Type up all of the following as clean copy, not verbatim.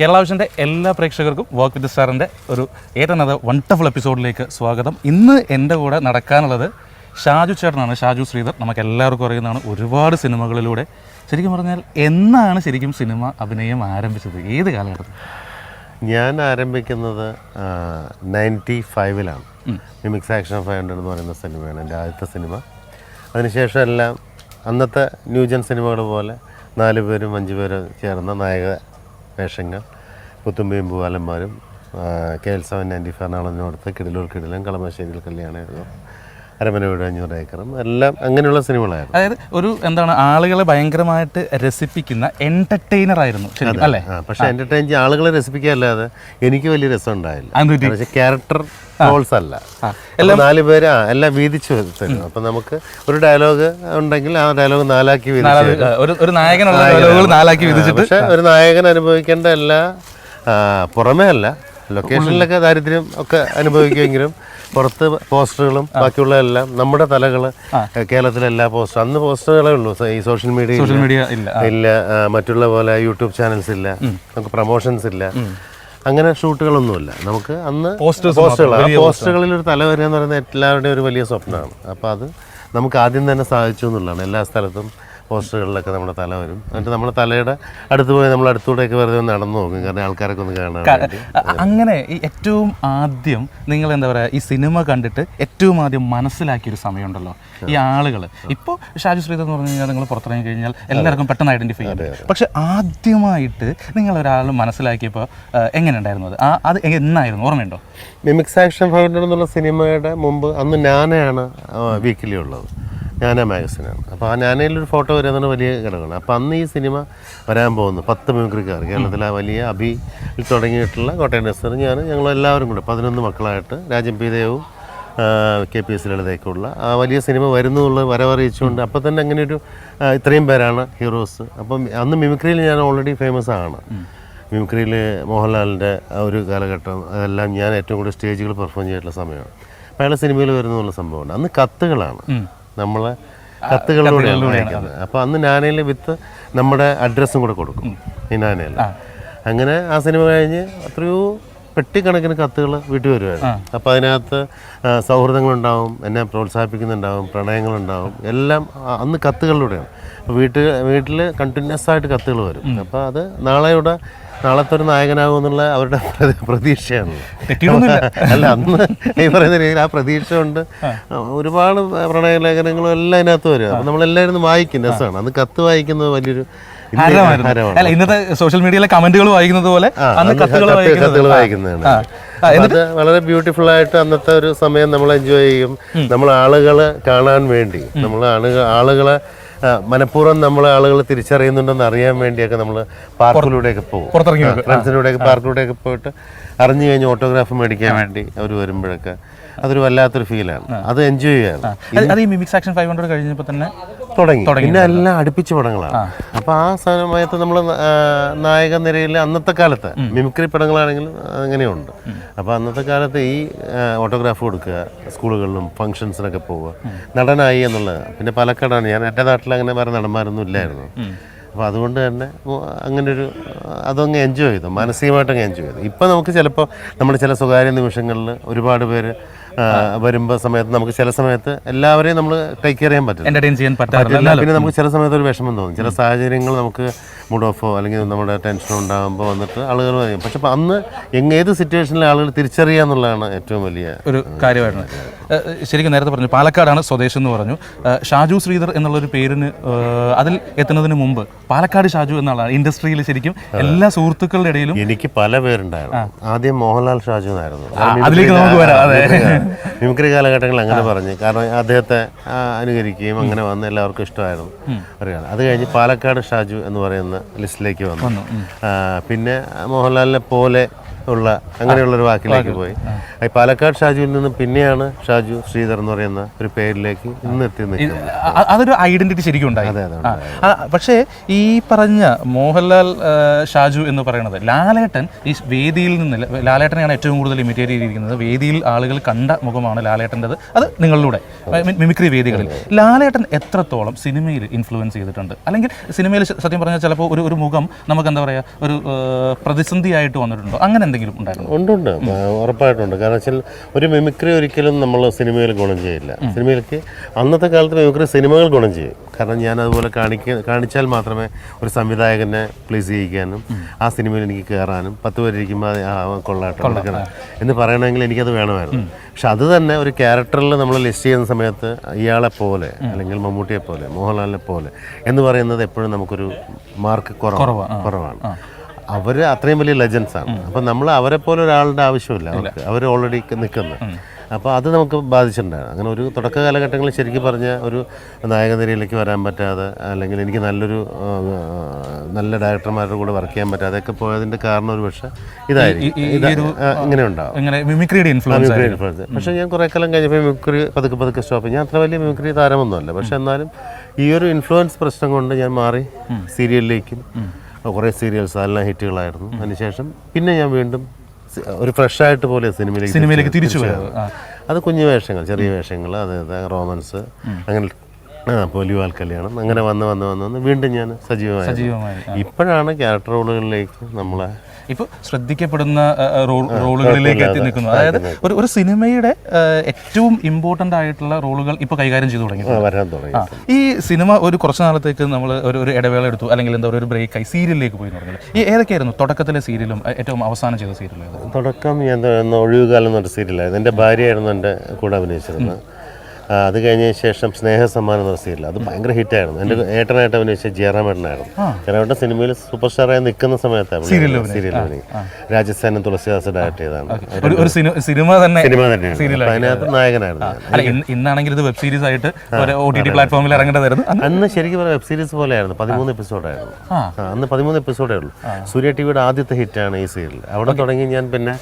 കേരള വിഷൻ്റെ എല്ലാ പ്രേക്ഷകർക്കും work with സ്റ്റാറിൻ്റെ ഒരു ഏറ്റവും വണ്ടർഫുൾ എപ്പിസോഡിലേക്ക് സ്വാഗതം. ഇന്ന് എൻ്റെ കൂടെ നടക്കാനുള്ളത് ഷാജു ചേട്ടനാണ്, ഷാജു ശ്രീധർ. നമുക്ക് എല്ലാവർക്കും അറിയുന്നതാണ്. ഒരുപാട് സിനിമകളിലൂടെ ശരിക്കും പറഞ്ഞാൽ എന്നാണ് ശരിക്കും സിനിമ അഭിനയം ആരംഭിച്ചത്? ഏത് കാലഘട്ടത്തിൽ? ഞാൻ ആരംഭിക്കുന്നത് 95-ലാണ്. മിമിക്സ് ആക്ഷൻ 500 എന്ന് പറയുന്ന സിനിമയാണ് എൻ്റെ ആദ്യത്തെ സിനിമ. അതിനുശേഷം എല്ലാം അന്നത്തെ ന്യൂജൻ സിനിമകൾ പോലെ 4 പേരും 5 പേരും ചേർന്ന നായക വേഷങ്ങൾ, പുത്തുമ്പയും പൂവാലന്മാരും, KL7 95 എറണാകുളത്തിനടുത്ത് കിടിലൂർ കിടിലൻ, കളമശ്ശേരിയിൽ കല്യാണമായിരുന്നു, അരമന വീട് 500 ഏക്കറും, എല്ലാം അങ്ങനെയുള്ള സിനിമകളായിരുന്നു. അതായത് ഒരു എന്താണ് ആളുകളെ ഭയങ്കരമായിട്ട് രസിപ്പിക്കുന്ന എൻ്റർടൈനർ ആയിരുന്നു അല്ലേ? പക്ഷേ എൻ്റർടൈൻ ചെയ്യുക ആളുകളെ രസിപ്പിക്കാല്ലാതെ എനിക്ക് വലിയ രസം ഉണ്ടായില്ല. പക്ഷേ ക്യാരക്ടർ റോൾസ് അല്ല, 4 പേര് എല്ലാം വീതിച്ചു തരും. അപ്പം നമുക്ക് ഒരു ഡയലോഗ് ഉണ്ടെങ്കിൽ ആ ഡയലോഗ് 4ആക്കി വീതിച്ചു. പക്ഷെ ഒരു നായകൻ അനുഭവിക്കേണ്ട എല്ലാ പുറമേ അല്ല, ലൊക്കേഷനിലൊക്കെ ദാരിദ്ര്യം ഒക്കെ അനുഭവിക്കുമെങ്കിലും പുറത്ത് പോസ്റ്ററുകളും ബാക്കിയുള്ള എല്ലാം നമ്മുടെ തലകൾ കേരളത്തിലെ എല്ലാ പോസ്റ്റർ, അന്ന് പോസ്റ്ററുകളേ ഉള്ളൂ. ഈ സോഷ്യൽ മീഡിയ ഇല്ല, മറ്റുള്ള പോലെ യൂട്യൂബ് ചാനൽസ് ഇല്ല, നമുക്ക് പ്രൊമോഷൻസ് ഇല്ല, അങ്ങനെ ഷൂട്ടുകളൊന്നുമില്ല. നമുക്ക് അന്ന് പോസ്റ്ററുകളിൽ ഒരു തല വരിക എന്ന് പറയുന്നത് എല്ലാവരുടെയും ഒരു വലിയ സ്വപ്നമാണ്. അപ്പോൾ അത് നമുക്ക് ആദ്യം തന്നെ സാധിച്ചു എന്നുള്ളതാണ്. എല്ലാ സ്ഥലത്തും പോസ്റ്ററുകളിലൊക്കെ നമ്മുടെ തല വരും. എന്നിട്ട് നമ്മുടെ തലയുടെ അടുത്ത് പോയി നമ്മൾ അടുത്തൂടെയൊക്കെ വെറുതെ നടന്നു നോക്കും, കാരണം ആൾക്കാരൊക്കെ ഒന്ന് കാണാൻ. അങ്ങനെ ഈ ഏറ്റവും ആദ്യം നിങ്ങൾ എന്താ പറയുക, ഈ സിനിമ കണ്ടിട്ട് ഏറ്റവും ആദ്യം മനസ്സിലാക്കിയൊരു സമയമുണ്ടല്ലോ, ഈ ആളുകൾ ഇപ്പോൾ ഷാജു ശ്രീധർ എന്ന് പറഞ്ഞു കഴിഞ്ഞാൽ നിങ്ങൾ പുറത്തിറങ്ങി കഴിഞ്ഞാൽ എല്ലാവർക്കും പെട്ടെന്ന് ഐഡൻറ്റിഫൈ ചെയ്യും. പക്ഷെ ആദ്യമായിട്ട് നിങ്ങൾ ഒരാൾ മനസ്സിലാക്കിയപ്പോൾ എങ്ങനെ ഉണ്ടായിരുന്നു അത് എന്നായിരുന്നു, ഓർമ്മയുണ്ടോ? മിമിക്സ് ആക്ഷൻ 500 എന്നുള്ള സിനിമയുടെ മുമ്പ് അന്ന് ഞാനയാണ് വീക്കിലി ഉള്ളത്, ഞാനാ മാഗസിനാണ്. അപ്പോൾ ആ ഞാനയിലൊരു ഫോട്ടോ വരുന്നത് വലിയ ഘടകമാണ്. അപ്പോൾ അന്ന് ഈ സിനിമ വരാൻ പോകുന്നു 10 മിമിക്രിക്കാർ, കേരളത്തിലെ വലിയ അഭിയിൽ തുടങ്ങിയിട്ടുള്ള കോട്ടയം നസീർ, ഞങ്ങളെല്ലാവരും കൂടെ 11 മക്കളായിട്ട് രാജൻ പി ദേവും KPS ലളിതയ്ക്കുള്ള ആ വലിയ സിനിമ വരുന്നു എന്നുള്ള വരവറിയിച്ചുകൊണ്ട് അപ്പോൾ തന്നെ അങ്ങനെയൊരു ഇത്രയും പേരാണ് ഹീറോസ്. അപ്പം അന്ന് മിമിക്രിയിൽ ഞാൻ ഓൾറെഡി ഫേമസ് ആണ്. മിമിക്രിയിൽ മോഹൻലാലിൻ്റെ ആ ഒരു കാലഘട്ടം, അതെല്ലാം ഞാൻ ഏറ്റവും കൂടുതൽ സ്റ്റേജുകൾ പെർഫോം ചെയ്തിട്ടുള്ള സമയമാണ്. അപ്പോൾ അയാളെ സിനിമയിൽ വരുന്നുള്ള സംഭവമുണ്ട്. അന്ന് കത്തുകളാണ്, നമ്മളെ കത്തുകളിലൂടെയാണ് അയക്കുന്നത്. അപ്പോൾ അന്ന് നാനയിൽ വിത്ത് നമ്മുടെ അഡ്രസ്സും കൂടെ കൊടുക്കും ഈ നാനയിൽ. അങ്ങനെ ആ സിനിമ കഴിഞ്ഞ് എത്രയോ പെട്ടിക്കണക്കിന് കത്തുകൾ വീട്ടിൽ വരുമായിരുന്നു. അപ്പോൾ അതിനകത്ത് സൗഹൃദങ്ങളുണ്ടാവും, എന്നെ പ്രോത്സാഹിപ്പിക്കുന്നുണ്ടാവും, പ്രണയങ്ങളുണ്ടാവും, എല്ലാം അന്ന് കത്തുകളിലൂടെയാണ്. അപ്പോൾ വീട്ടിൽ കണ്ടിന്യൂസ് ആയിട്ട് കത്തുകൾ വരും. അപ്പോൾ അത് നാളത്തെ ഒരു നായകനാകും എന്നുള്ള അവരുടെ പ്രതീക്ഷയാണ്. അല്ല, അന്ന് ഈ പറയുന്ന രീതിയിൽ ആ പ്രതീക്ഷ കൊണ്ട് ഒരുപാട് പ്രണയലേഖനങ്ങളും എല്ലാം അതിനകത്ത് വരും. അപ്പോൾ നമ്മളെല്ലാവരും വായിക്കും, രസമാണ്. അന്ന് കത്ത് വായിക്കുന്നത് വലിയൊരു ഇന്നത്തെ സോഷ്യൽ മീഡിയയിലെ കമന്റുകൾ വായിക്കുന്നത് പോലെ കത്തുകൾ വായിക്കുന്നതാണ്. അത് വളരെ ബ്യൂട്ടിഫുൾ ആയിട്ട് അന്നത്തെ ഒരു സമയം നമ്മൾ എൻജോയ് ചെയ്യും. നമ്മൾ ആളുകളെ കാണാൻ വേണ്ടി, നമ്മൾ ആളുകളെ മനഃപൂർവ്വം നമ്മളെ ആളുകൾ തിരിച്ചറിയുന്നുണ്ടെന്ന് അറിയാൻ വേണ്ടിയൊക്കെ നമ്മൾ പാർക്കിലൂടെയൊക്കെ പോകും, ഫ്രണ്ട്സിലൂടെയൊക്കെ പാർക്കിലൂടെയൊക്കെ പോയിട്ട് അറിഞ്ഞു കഴിഞ്ഞ് ഓട്ടോഗ്രാഫ് മേടിക്കാൻ വേണ്ടി അവർ വരുമ്പോഴൊക്കെ അതൊരു വല്ലാത്തൊരു ഫീലാണ്. അത് എൻജോയ് ചെയ്യാറ്. ഈ മിമിക്സ് ആക്ഷൻ 500 കഴിഞ്ഞപ്പോൾ തന്നെ തുടങ്ങി. പിന്നെ എല്ലാം അടുപ്പിച്ച പടങ്ങളാണ്. അപ്പോൾ ആ സമയത്ത് നമ്മൾ നായക നിരയിൽ അന്നത്തെ കാലത്ത് മിമിക്രി പടങ്ങളാണെങ്കിലും അങ്ങനെയുണ്ട്. അപ്പോൾ അന്നത്തെ കാലത്ത് ഈ ഓട്ടോഗ്രാഫ് കൊടുക്കുക, സ്കൂളുകളിലും ഫംഗ്ഷൻസിനൊക്കെ പോവുക, നടനായി എന്നുള്ളത്. പിന്നെ പാലക്കാടാണ് ഞാൻ, എൻ്റെ നാട്ടിൽ അങ്ങനെ വേറെ നടന്മാരൊന്നും ഇല്ലായിരുന്നു. അപ്പോൾ അതുകൊണ്ട് തന്നെ അങ്ങനൊരു അതങ്ങ് എൻജോയ് ചെയ്തു, മാനസികമായിട്ടങ്ങ് എൻജോയ് ചെയ്തു. ഇപ്പം നമുക്ക് ചിലപ്പോൾ നമ്മുടെ ചില സ്വകാര്യ നിമിഷങ്ങളിൽ ഒരുപാട് പേര് വരുമ്പോൾ സമയത്ത് നമുക്ക് ചില സമയത്ത് എല്ലാവരെയും നമ്മൾ ടേക്ക് കെയർ ചെയ്യാൻ പറ്റില്ല. പിന്നെ നമുക്ക് ചില സമയത്ത് ഒരു വിഷമം തോന്നും. ചില സാഹചര്യങ്ങൾ നമുക്ക് മൂഡ് ഓഫോ അല്ലെങ്കിൽ നമ്മുടെ ടെൻഷനോ ഉണ്ടാകുമ്പോൾ വന്നിട്ട് ആളുകൾ പറയും. പക്ഷെ അന്ന് ഏത് സിറ്റുവേഷനിലെ ആളുകൾ തിരിച്ചറിയുക എന്നുള്ളതാണ് ഏറ്റവും വലിയ ഒരു കാര്യമായിരുന്നു. ശരിക്കും നേരത്തെ പറഞ്ഞു പാലക്കാടാണ് സ്വദേശം എന്ന് പറഞ്ഞു. ഷാജു ശ്രീധർ എന്നുള്ളൊരു പേരിന് അതിൽ എത്തുന്നതിന് മുമ്പ് പാലക്കാട് ഷാജു എന്നുള്ളതാണ് ഇൻഡസ്ട്രിയിൽ ശരിക്കും എല്ലാ സുഹൃത്തുക്കളുടെ ഇടയിലും. എനിക്ക് പല പേരുണ്ടായിരുന്നു. ആദ്യം മോഹൻലാൽ ഷാജു എന്നായിരുന്നു. അതിലേക്ക് നമുക്ക് വരാം. മിമിക്രി കാലഘട്ടങ്ങളിൽ അങ്ങനെ പറഞ്ഞു, കാരണം അദ്ദേഹത്തെ അനുകരിക്കുകയും അങ്ങനെ വന്ന് എല്ലാവർക്കും ഇഷ്ടമായിരുന്നു അറിയാം. അത് കഴിഞ്ഞ് പാലക്കാട് ഷാജു എന്ന് പറയുന്ന ലിസ്റ്റിലേക്ക് വന്നു. പിന്നെ മോഹൻലാലിനെ പോലെ ഉള്ള അങ്ങനെയുള്ളൊരു വാക്കിലേക്ക് പോയി. ഈ പാലക്കാട് ഷാജുവിൽ നിന്ന് പിന്നെയാണ് ഷാജു ശ്രീധർ എന്ന് പറയുന്ന ഒരു പേരിലേക്ക് ഇന്ന് എത്തി നിൽക്കുന്നത്. അതൊരു ഐഡന്റിറ്റി ശരിക്കും ഉണ്ടായി. അതെ അതെ. പക്ഷേ ഈ പറഞ്ഞ മോഹൻലാൽ ഷാജു എന്ന് പറയുന്നത് ലാലേട്ടൻ ഈ വേദിയിൽ നിന്ന് ലാലേട്ടനെയാണ് ഏറ്റവും കൂടുതൽ ഇമിറ്റേറ്റ് ചെയ്തിരിക്കുന്നത്. വേദിയിൽ ആളുകൾ കണ്ട മുഖമാണ് ലാലേട്ടൻ്റെത്. അത് നിങ്ങളിലൂടെ മിമിക്രി വേദികളിൽ ലാലേട്ടൻ എത്രത്തോളം സിനിമയിൽ ഇൻഫ്ലുവൻസ് ചെയ്തിട്ടുണ്ട്? അല്ലെങ്കിൽ സിനിമയിൽ സത്യം പറഞ്ഞാൽ ചിലപ്പോൾ ഒരു മുഖം നമുക്ക് എന്താ പറയുക ഒരു പ്രതിസന്ധിയായിട്ട് വന്നിട്ടുണ്ടോ? അങ്ങനെ എന്തെങ്കിലും ഉണ്ടായിരുന്നു? ഉണ്ട്, ഉറപ്പായിട്ടുണ്ട്. കാരണം വെച്ചാൽ ഒരു മിമിക്രി ഒരിക്കലും നമ്മൾ സിനിമയിൽ ഗുണം ചെയ്യില്ല. സിനിമയിലേക്ക് അന്നത്തെ കാലത്ത് മിമിക്രി സിനിമകൾ ഗുണം ചെയ്യും. കാരണം ഞാൻ അതുപോലെ കാണിച്ചാൽ മാത്രമേ ഒരു സംവിധായകനെ പ്ലീസ് ചെയ്യിക്കാനും ആ സിനിമയിൽ എനിക്ക് കയറാനും 10 പേരിരിക്കുമ്പോൾ കൊള്ളാട്ടം കൊടുക്കണം എന്ന് പറയണമെങ്കിൽ എനിക്കത് വേണമായിരുന്നു. പക്ഷെ അത് തന്നെ ഒരു ക്യാരക്ടറിൽ നമ്മൾ ലിസ്റ്റ് ചെയ്യുന്ന സമയത്ത് ഇയാളെ പോലെ അല്ലെങ്കിൽ മമ്മൂട്ടിയെ പോലെ മോഹൻലാലിനെ പോലെ എന്ന് പറയുന്നത് എപ്പോഴും നമുക്കൊരു മാർക്ക് കുറവാണ്. അവർ അത്രയും വലിയ ലെജൻസ് ആണ്. അപ്പം നമ്മൾ അവരെ പോലെ ഒരാളുടെ ആവശ്യമില്ല അവർക്ക്. അവർ ഓൾറെഡി നിൽക്കുന്നത്. അപ്പോൾ അത് നമുക്ക് ബാധിച്ചിട്ടുണ്ടായിരുന്നു. അങ്ങനെ ഒരു തുടക്ക കാലഘട്ടങ്ങളിൽ ശരിക്കും പറഞ്ഞാൽ ഒരു നായകനിരയിലേക്ക് വരാൻ പറ്റാതെ അല്ലെങ്കിൽ എനിക്ക് നല്ല ഡയറക്ടർമാരുടെ കൂടെ വർക്ക് ചെയ്യാൻ പറ്റാതെ ഒക്കെ പോയതിൻ്റെ കാരണം ഒരു പക്ഷേ ഇതായിരിക്കും. ഇങ്ങനെ ഉണ്ടാവും മിമിക്രിയുടെ ഇൻഫ്ലുവൻസ്. പക്ഷേ ഞാൻ കുറേ കാലം കഴിഞ്ഞപ്പോൾ മിമിക്രി പതുക്കെ സ്റ്റോപ്പ്. ഞാൻ അത്ര വലിയ മിമിക്രി താരമൊന്നുമല്ല. പക്ഷെ എന്നാലും ഈ ഒരു ഇൻഫ്ലുവൻസ് പ്രശ്നം കൊണ്ട് ഞാൻ മാറി സീരിയലിലേക്കും. കുറേ സീരിയൽസ് എല്ലാം ഹിറ്റുകളായിരുന്നു. അതിനുശേഷം പിന്നെ ഞാൻ വീണ്ടും ഒരു ഫ്രഷായിട്ട് പോലെ സിനിമയിലേക്ക് തിരിച്ചു വരും. അത് കുഞ്ഞു വേഷങ്ങൾ, ചെറിയ വേഷങ്ങൾ, അതായത് റോമൻസ്, അങ്ങനെ പൊലിവാൽ കല്യാണം, അങ്ങനെ വന്ന് വീണ്ടും ഞാൻ സജീവമായി. ഇപ്പോഴാണ് ക്യാരക്ടർ റോളുകളിലേക്ക് നമ്മളെ ഇപ്പോൾ ശ്രദ്ധിക്കപ്പെടുന്ന റോളുകളിലേക്ക് എത്തി നിൽക്കുന്നു. അതായത് ഒരു സിനിമയുടെ ഏറ്റവും ഇമ്പോർട്ടൻ്റ് ആയിട്ടുള്ള റോളുകൾ ഇപ്പോൾ കൈകാര്യം ചെയ്തു തുടങ്ങി. ഈ സിനിമ ഒരു കുറച്ച് നാളത്തേക്ക് നമ്മൾ ഒരു ഇടവേള എടുത്തു, അല്ലെങ്കിൽ എന്താ ഒരു ബ്രേക്കായി സീരിയലിലേക്ക് പോയി എന്ന് പറഞ്ഞത്. ഈ ഏതൊക്കെയായിരുന്നു തുടക്കത്തിലെ സീരിയലും ഏറ്റവും അവസാനം ചെയ്ത സീരിയലും? തുടക്കം ഞാൻ ഒഴിവുകാലം എന്നൊരു സീരിയലായിരുന്നു. എൻ്റെ ഭാര്യയായിരുന്നു എൻ്റെ കൂടെ അഭിനയിച്ചിരുന്നത്. അത് കഴിഞ്ഞ ശേഷം സ്നേഹസമ്മാനം എന്ന സീരിയൽ, അത് ഭയങ്കര ഹിറ്റായിരുന്നു. എൻ്റെ ഏട്ടനായിട്ട് അഭിനയിച്ച ജയറാമേട്ടനായിരുന്നു. ജയറാമേട്ടൻ സിനിമയിൽ സൂപ്പർ സ്റ്റാറായി നിൽക്കുന്ന സമയത്താണ് സീരിയൽ രാജസ്ഥാനും തുളസിദാസ് ഡയറക്ട് ചെയ്താണ്. സിനിമ തന്നെയാണ്. അതിനകത്ത് നായകനായിരുന്നു. ഇന്നാണെങ്കിൽ ഇത് വെബ് സീരീസ് ആയിട്ട് OTT പ്ലാറ്റ്ഫോമിൽ ഇറങ്ങേണ്ടതായിരുന്നു. അന്ന് ശരിക്കും പറഞ്ഞാൽ വെബ് സീരീസ് പോലെയായിരുന്നു. 13 എപ്പിസോഡായിരുന്നു. അന്ന് 13 എപ്പിസോഡേ ഉള്ളൂ. സൂര്യ ടിവിയുടെ ആദ്യത്തെ ഹിറ്റാണ് ഈ സീരിയൽ. അവിടെ തുടങ്ങി ഞാൻ പിന്നെ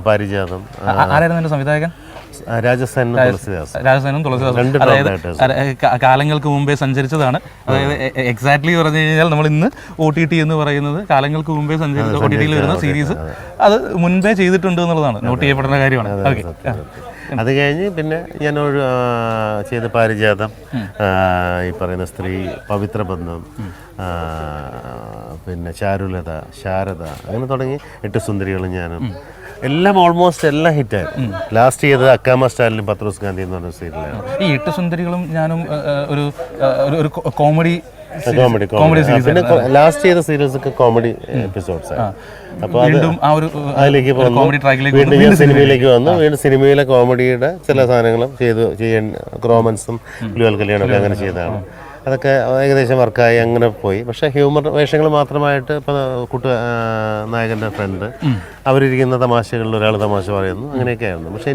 പാരിജാതം. ആരായിരുന്നു എൻ്റെ സംവിധായകൻ? രാജസ്ഥാനും തുളസിദാസ്. അതായത് കാലങ്ങൾക്ക് മുമ്പേ സഞ്ചരിച്ചതാണ്. അതായത് എക്സാക്ട്ലി പറഞ്ഞു കഴിഞ്ഞാൽ നമ്മൾ ഇന്ന് OTT എന്ന് പറയുന്നത് കാലങ്ങൾക്ക് മുമ്പേ സഞ്ചരിച്ച OTTയിൽ വരുന്ന സീരീസ് അത് മുൻപേ ചെയ്തിട്ടുണ്ട് എന്നുള്ളതാണ് നോട്ട് ചെയ്യപ്പെടുന്ന കാര്യമാണ്. അത് കഴിഞ്ഞ് പിന്നെ ഞാൻ ചെയ്ത പാരിജാതം, ഈ പറയുന്ന സ്ത്രീ, പവിത്രബന്ധം, പിന്നെ ചാരുലത, ശാരദ, അങ്ങനെ തുടങ്ങി 8 സുന്ദരികളും ഞാനും എല്ലാം ഓൾമോസ്റ്റ് എല്ലാം ഹിറ്റായിരുന്നു. ലാസ്റ്റ് ചെയ്തത് അക്കാമ സ്റ്റാലിനും പത്രോസ് ഗാന്ധി എന്ന് പറഞ്ഞ സീരിയലാണ്. ഈ 8 സുന്ദരികളും ഞാനും ഒരു കോമഡി പിന്നെ ലാസ്റ്റ് ചെയ്ത സീരീസ് ഒക്കെ കോമഡി എപ്പിസോഡ്സ് ആണ്. അപ്പോൾ അതിലേക്ക് വീണ്ടും ഞാൻ സിനിമയിലേക്ക് വന്നു. വീണ്ടും സിനിമയിലെ കോമഡിയുടെ ചില സാധനങ്ങളും ചെയ്യാൻ റോമൻസും പുലിവാൽ കല്യാണമൊക്കെ അങ്ങനെ ചെയ്തതാണ്. അതൊക്കെ ഏകദേശം വർക്കായി അങ്ങനെ പോയി. പക്ഷേ ഹ്യൂമർ വേഷങ്ങൾ മാത്രമായിട്ട് ഇപ്പോൾ നായകൻ്റെ ഫ്രണ്ട് അവരിരിക്കുന്ന തമാശകളിൽ ഒരാൾ തമാശ പറയുന്നു, അങ്ങനെയൊക്കെ ആയിരുന്നു. പക്ഷേ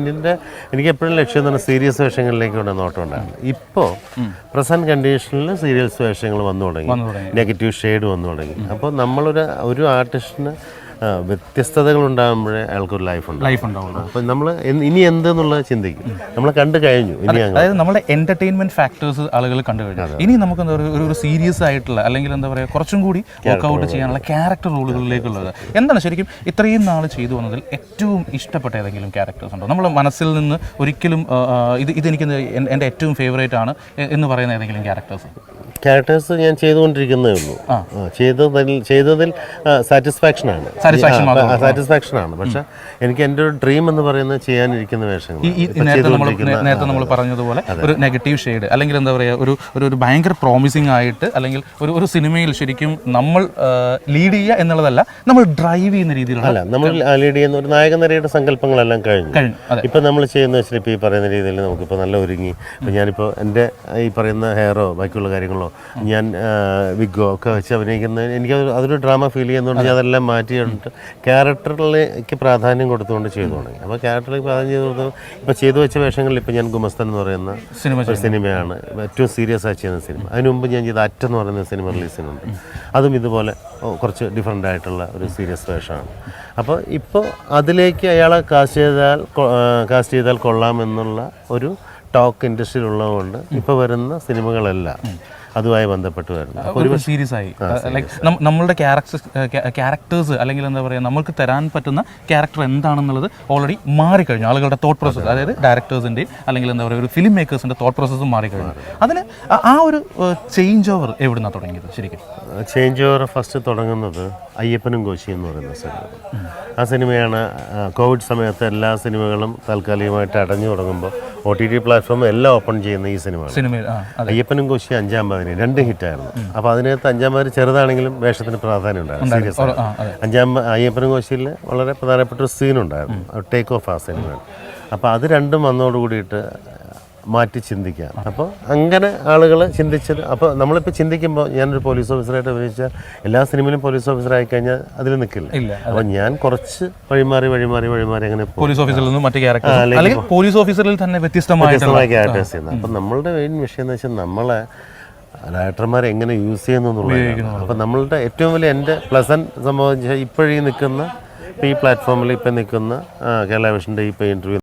എനിക്ക് എപ്പോഴും ലക്ഷ്യം എന്ന് പറഞ്ഞാൽ സീരിയസ് വേഷങ്ങളിലേക്കുള്ള നോട്ടം ഉണ്ടായിരുന്നു. ഇപ്പോൾ പ്രസൻറ്റ് കണ്ടീഷനിൽ സീരിയസ് വേഷങ്ങൾ വന്നു തുടങ്ങി, നെഗറ്റീവ് ഷെയ്ഡ് വന്നു തുടങ്ങി. അപ്പോൾ നമ്മളൊരു ആർട്ടിസ്റ്റിന് വ്യത്യസ്തതകൾ ഉണ്ടാകുമ്പോഴേ അയാൾക്കൊരു ലൈഫ് ഉണ്ടാവും. അപ്പം നമ്മൾ ഇനി എന്തെന്നുള്ളത് ചിന്തിക്കും. നമ്മൾ കണ്ടു കഴിഞ്ഞു. അതായത് നമ്മുടെ എന്റർടൈൻമെന്റ് ഫാക്ടേഴ്സ് ആളുകൾ കണ്ടു കഴിഞ്ഞു. ഇനി നമുക്ക് എന്താ പറയുക ഒരു സീരിയസ് ആയിട്ടുള്ള അല്ലെങ്കിൽ എന്താ പറയുക കുറച്ചും കൂടി വർക്ക്ഔട്ട് ചെയ്യാനുള്ള ക്യാരക്ടർ റോളുകളിലേക്കുള്ളത് എന്താണ് ശരിക്കും ഇത്രയും നാൾ ചെയ്തു വന്നതിൽ ഏറ്റവും ഇഷ്ടപ്പെട്ട ഏതെങ്കിലും ക്യാരക്ടേഴ്സ് ഉണ്ടോ? നമ്മുടെ മനസ്സിൽ നിന്ന് ഒരിക്കലും ഇതെനിക്ക് എൻ്റെ ഏറ്റവും ഫേവറേറ്റ് ആണ് എന്ന് പറയുന്ന ഏതെങ്കിലും ക്യാരക്ടേഴ്സ് ഞാൻ ചെയ്തുകൊണ്ടിരിക്കുന്നേ ഉള്ളൂ. ചെയ്തതിൽ സാറ്റിസ്ഫാക്ഷനാണ്. പക്ഷെ എനിക്ക് എൻ്റെ ഒരു ഡ്രീം എന്ന് പറയുന്നത് ചെയ്യാനിരിക്കുന്ന വേഷങ്ങൾ. നേരത്തെ നമ്മൾ പറഞ്ഞതുപോലെ ഒരു നെഗറ്റീവ് ഷെയ്ഡ് അല്ലെങ്കിൽ എന്താ പറയുക ഒരു ഭയങ്കര പ്രോമിസിംഗ് ആയിട്ട് അല്ലെങ്കിൽ ഒരു സിനിമയിൽ ശരിക്കും നമ്മൾ ലീഡ് ചെയ്യുക എന്നുള്ളതല്ല, നമ്മൾ ഡ്രൈവ് ചെയ്യുന്ന രീതിയിലുള്ള നമ്മൾ ലീഡ് ചെയ്യുന്ന ഒരു നായകനിരയുടെ സങ്കല്പങ്ങളെല്ലാം കഴിഞ്ഞു. ഇപ്പം നമ്മൾ ചെയ്യുന്ന വെച്ചാൽ ഇപ്പോൾ ഈ പറയുന്ന രീതിയിൽ നമുക്കിപ്പോൾ നല്ല ഒരുങ്ങി ഇപ്പം ഞാനിപ്പോൾ എൻ്റെ ഈ പറയുന്ന ഹെയറോ ബാക്കിയുള്ള കാര്യങ്ങളോ ഞാൻ വിഗോ ഒക്കെ വെച്ച് അഭിനയിക്കുന്നത് എനിക്ക് അതൊരു ഡ്രാമ ഫീൽ ചെയ്യുന്നതുകൊണ്ട് ഞാൻ അതെല്ലാം മാറ്റിയിട്ട് ക്യാരക്ടറിലേക്ക് പ്രാധാന്യം കൊടുത്തുകൊണ്ട് ചെയ്തു തുടങ്ങി. അപ്പോൾ ക്യാരക്ടറിലേക്ക് പ്രാധാന്യം ചെയ്ത് കൊടുത്തു ഇപ്പോൾ ചെയ്തു വെച്ച വേഷങ്ങളിൽ ഇപ്പോൾ ഞാൻ ഗുമസ്തൻ എന്ന് പറയുന്ന ഒരു സിനിമയാണ് ഏറ്റവും സീരിയസ് ആയി ചെയ്യുന്ന സിനിമ. അതിന് മുമ്പ് ഞാൻ ചെയ്ത അറ്റ് എന്ന് പറയുന്ന സിനിമ റിലീസ് ചെയ്യുന്നുണ്ട്. അതും ഇതുപോലെ കുറച്ച് ഡിഫറെൻ്റ് ആയിട്ടുള്ള ഒരു സീരിയസ് വേഷമാണ്. അപ്പോൾ ഇപ്പോൾ അതിലേക്ക് അയാളെ കാസ്റ്റ് ചെയ്താൽ കൊള്ളാമെന്നുള്ള ഒരു ടോക്ക് ഇൻഡസ്ട്രിയിലുള്ളതുകൊണ്ട് ഇപ്പോൾ വരുന്ന സിനിമകളെല്ലാം അതുമായി ബന്ധപ്പെട്ട് വരുന്നു. ഒരു സീരിയസ് ആയി ലൈക്ക് നമ്മളുടെ ക്യാരക്ടേഴ്സ് അല്ലെങ്കിൽ എന്താ പറയുക നമുക്ക് തരാൻ പറ്റുന്ന ക്യാരക്ടർ എന്താണെന്നുള്ളത് ഓൾറെഡി മാറിക്കഴിഞ്ഞു. ആളുകളുടെ തോട്ട് പ്രോസസ്സ്, അതായത് ഡയറക്ടേഴ്സിൻ്റെയും അല്ലെങ്കിൽ എന്താ പറയുക ഒരു ഫിലിം മേക്കേഴ്സിൻ്റെ തോട്ട് പ്രോസസ്സും മാറിക്കഴിഞ്ഞു. അതിന് ആ ഒരു ചേഞ്ച് ഓവർ എവിടുന്നാണ് തുടങ്ങിയത് ശരിക്കും? ചേഞ്ച് ഓവർ ഫസ്റ്റ് തുടങ്ങുന്നത് അയ്യപ്പനും കോശി എന്ന് പറയുന്ന സിനിമ. ആ സിനിമയാണ് കോവിഡ് സമയത്ത് എല്ലാ സിനിമകളും താൽക്കാലികമായിട്ട് അടഞ്ഞു തുടങ്ങുമ്പോൾ OTT പ്ലാറ്റ്ഫോം എല്ലാം ഓപ്പൺ ചെയ്യുന്ന ഈ സിനിമ. അയ്യപ്പനും കോശി 5-ാം പതിന് 2 ഹിറ്റായിരുന്നു. അപ്പോൾ അതിനകത്ത് 5-ാം പതിന് ചെറുതാണെങ്കിലും വേഷത്തിന് പ്രാധാന്യം ഉണ്ടായിരുന്നു. സീരിയസ് അയ്യപ്പനും കോശിയിൽ വളരെ പ്രധാനപ്പെട്ട ഒരു സീനുണ്ടായിരുന്നു, ടേക്ക് ഓഫ് ആ സിനിമ. അപ്പോൾ അത് രണ്ടും വന്നതോടുകൂടിയിട്ട് മാറ്റി ചിന്തിക്കാം. അപ്പോൾ അങ്ങനെ ആളുകൾ ചിന്തിച്ചത്. അപ്പോൾ നമ്മളിപ്പോൾ ചിന്തിക്കുമ്പോൾ ഞാനൊരു പോലീസ് ഓഫീസറായിട്ട് അഭിനയിച്ചാൽ എല്ലാ സിനിമയിലും പോലീസ് ഓഫീസറായി കഴിഞ്ഞാൽ അതിൽ നിൽക്കില്ല. അപ്പോൾ ഞാൻ കുറച്ച് വഴിമാറി അങ്ങനെ പോലീസ് ഓഫീസറിൽ നിന്ന് മറ്റു ക്യാരക്ടർ അല്ലെങ്കിൽ പോലീസ് ഓഫീസറിൽ തന്നെ വ്യത്യസ്തമായ ക്യാരക്ടേഴ്സ് ചെയ്യുന്നത്. അപ്പം നമ്മളുടെ മെയിൻ വിഷയം എന്ന് വെച്ചാൽ നമ്മളെ ഡയറക്ടർമാരെ എങ്ങനെ യൂസ് ചെയ്യുന്നു എന്നുള്ളതാണ്. അപ്പം നമ്മളുടെ ഏറ്റവും വലിയ എൻ്റെ പ്ലസൻറ്റ് സംഭവം ഇപ്പോഴീ നിൽക്കുന്ന ഇപ്പോൾ ഈ പ്ലാറ്റ്ഫോമിൽ ഇപ്പം നിൽക്കുന്ന കേരള വിഷൻ്റെ ഇപ്പോൾ ഇൻ്റർവ്യൂ